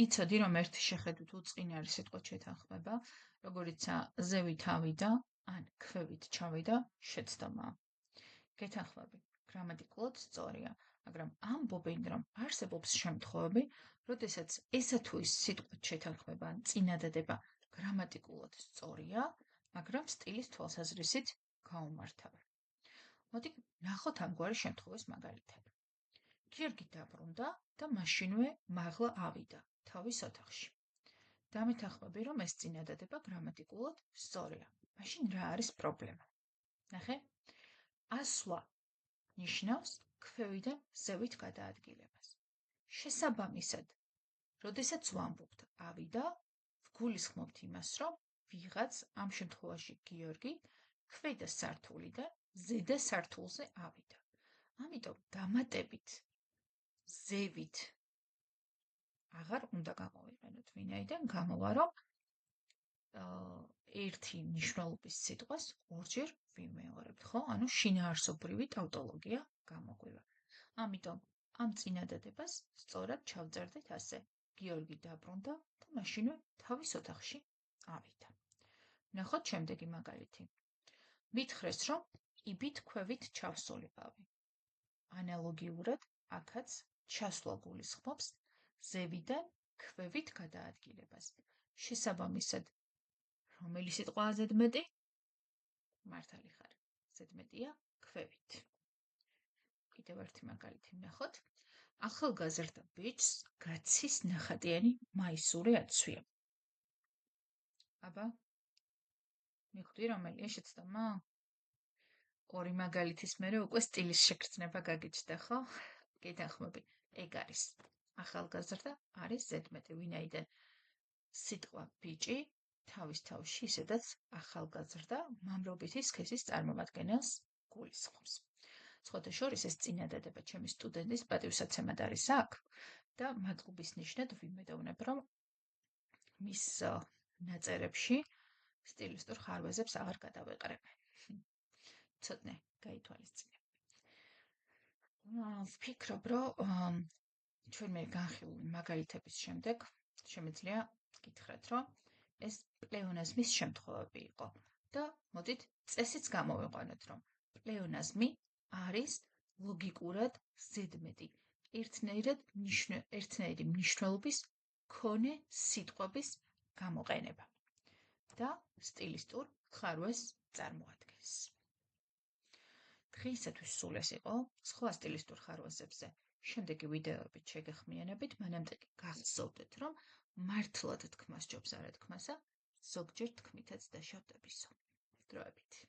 იცოდი, რომ ერთი შეხედვით უწყინარი სიტყვით შეთანხმება, როგორიცაა ზევით ავიდა, ან ქვევით ჩავიდა შეცდომა. გეთანხმები გრამატიკულად სწორია, მაგრამ ამბობენ, რომ არსებობს შემთხვევები, როდესაც ესა თუ ის სიტყვით შეთანხმება ან წინადადება გრამატიკულად სწორია, მაგრამ სტილის თვალსაზრისით გაუმართავი. მოდი ნახოთ ამგვარი შემთხვევის მაგალითები. გიორგი დაბრუნდა და მაშინვე მაღლა ავიდა თავის ოთახში. დამეთანხმები, რომ ეს წინადადება გრამატიკულად სწორია. მაშინ რა არის პრობლემა? ნახე? ასვლა ნიშნავს ქვევიდან ზევით გადაადგილებას. შესაბამისად, როდესაც ვამბობთ ავიდა, ვგულისხმობთ იმას, რომ ვიღაც, ამ შემთხვევაში გიორგი, ქვედა სართულიდან ზედა სართულზე ავიდა. ამიტომ დამატებით ზევით აღარ უნდა გამოვიყენოთ, ვინაიდან გამოვა, რომ ერთი მნიშვნელობის სიტყვას ორჯერ ვიმეორებთ, ხო? ანუ შინაარსობრივი ტავტოლოგია გამოგვივა. ამიტომ ამ წინადადებას სწორად ჩავწერდეთ ასე. გიორგი დაბრუნდა და მაშინვე თავის ოთახში ავიდა. ნახოთ შემდეგი მაგალითი. ვითხრეს, რომ ყიბით ქვევით ჩავსულიყავი. ანალოგიურად აქაც ჩასვლა გულისხმობს ზევიდან ქვევით გადაადგილებას. შესაბამისად, რომელი სიტყვაა ზედმეტი? მართალი ხარ. ზედმეტია ქვევით. კიდევ ერთი მაგალითი ვნახოთ. ახალგაზრდა ბიჭს გაცის ნახატიანი მაისური აცვია. აბა, მიხვდი რომელია შეცდომა? ორი მაგალითის მერე უკვე სტილის შეგრძნება გაგიჩნდა, ხო? გეთანხმები, ეგ არის ახალგაზრდა არის ზედმეტი, ვინაიდან სიტყვა ბიჭი თავის თავში ისედაც ახალგაზრდა მამრობითი სქესის წარმომადგენელს გულისხმობს. სხვათა შორის ეს წინადადება ჩემი სტუდენტის პატივსაცემად არის აქ და მადლობის ნიშნად ვიმედოვნებ, რომ მის ნაწერებში სტილისტურ ხარვეზებს აღარ გადავეყრებ. ცოტნე გაითვალისწინებ. ვფიქრობ, რომ ჩვენ მე განხილული მაგალითების შემდეგ შემიძლია გითხრათ, რომ ეს პლეონაზმის შემთხვევები იყო და მოდით წესიც გამოვიყვანოთ, რომ პლეონაზმი არის ლოგიკურად ზედმეტი, ერთნაირი მნიშვნელობის მქონე სიტყვების გამოყენება და სტილისტურ ხარვეზს წარმოადგენს. დღეისათვის სულ ეს იყო. სხვა სტილისტურ ხარვეზებზე შემდეგი ვიდეოებით შეგეხმიანებით, მანამდე გახსოვდეთ, რომ მართლად თქმას ჯობს არა თქმასა, ზოგჯერ თქმითაც დაშავდებისო. დროებით.